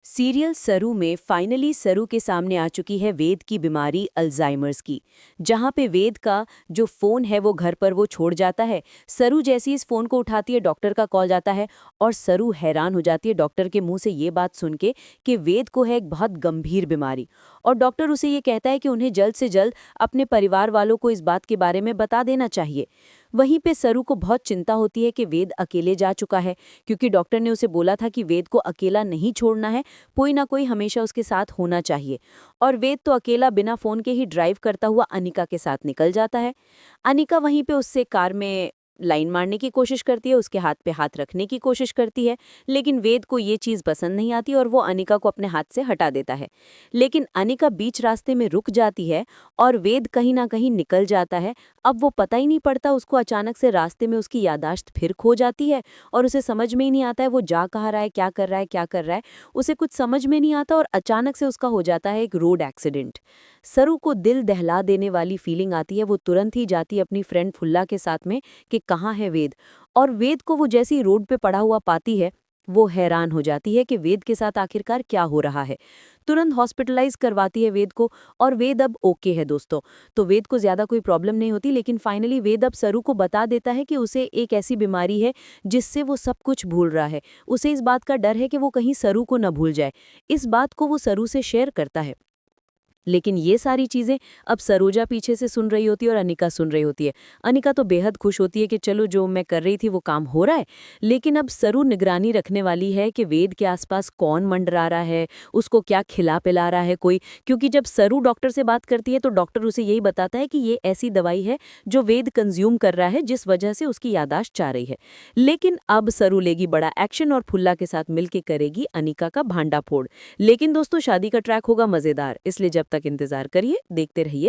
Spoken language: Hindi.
सीरियल सरू में फाइनली सरू के सामने आ चुकी है वेद की बीमारी अल्जाइमर्स की। जहां पे वेद का जो फोन है वो घर पर वो छोड़ जाता है। सरू जैसी इस फोन को उठाती है, डॉक्टर का कॉल जाता है और सरू हैरान हो जाती है डॉक्टर के मुंह से ये बात सुन के कि वेद को है एक बहुत गंभीर बीमारी। और डॉक्टर उसे ये कहता है कि उन्हें जल्द से जल्द अपने परिवार वालों को इस बात के बारे में बता देना चाहिए। वहीं पे सरू को बहुत चिंता होती है कि वेद अकेले जा चुका है, क्योंकि डॉक्टर ने उसे बोला था कि वेद को अकेला नहीं छोड़ना है, कोई ना कोई हमेशा उसके साथ होना चाहिए। और वेद तो अकेला बिना फोन के ही ड्राइव करता हुआ अनिका के साथ निकल जाता है। अनिका वहीं पे उससे कार में लाइन मारने की कोशिश करती है, उसके हाथ पे हाथ रखने की कोशिश करती है, लेकिन वेद को ये चीज़ पसंद नहीं आती और वो अनिका को अपने हाथ से हटा देता है। लेकिन अनिका बीच रास्ते में रुक जाती है और वेद कहीं ना कहीं निकल जाता है। अब वो पता ही नहीं पड़ता, उसको अचानक से रास्ते में उसकी याददाश्त फिर खो जाती है और उसे समझ में ही नहीं आता है वो जा कहाँ रहा है, क्या कर रहा है, क्या कर रहा है। उसे कुछ समझ में नहीं आता और अचानक से उसका हो जाता है एक रोड एक्सीडेंट। सरू को दिल दहला देने वाली फीलिंग आती है, वो तुरंत ही जाती है अपनी फ्रेंड फुल्ला के साथ में कि कहाँ है वेद। और वेद को वो जैसी रोड पे पड़ा हुआ पाती है, वो हैरान हो जाती है कि वेद के साथ आखिरकार क्या हो रहा है। तुरंत हॉस्पिटलाइज करवाती है वेद को और वेद अब ओके है दोस्तों। तो वेद को ज़्यादा कोई प्रॉब्लम नहीं होती, लेकिन फाइनली वेद अब सरू को बता देता है कि उसे एक ऐसी बीमारी है जिससे वो सब कुछ भूल रहा है। उसे इस बात का डर है कि वो कहीं सरू को न भूल जाए। इस बात को वो सरू से शेयर करता है। लेकिन ये सारी चीज़ें अब सरोजा पीछे से सुन रही होती है और अनिका सुन रही होती है। अनिका तो बेहद खुश होती है कि चलो जो मैं कर रही थी वो काम हो रहा है। लेकिन अब सरू निगरानी रखने वाली है कि वेद के आसपास कौन मंडरा रहा है, उसको क्या खिला पिला रहा है कोई। क्योंकि जब सरू डॉक्टर से बात करती है तो डॉक्टर उसे यही बताता है कि ये ऐसी दवाई है जो वेद कंज्यूम कर रहा है, जिस वजह से उसकी याददाश्त जा रही है। लेकिन अब सरू लेगी बड़ा एक्शन और फुल्ला के साथ मिलकर करेगी अनिका का भांडा फोड़। लेकिन दोस्तों शादी का ट्रैक होगा मज़ेदार, इसलिए जब तक इंतजार करिए, देखते रहिए।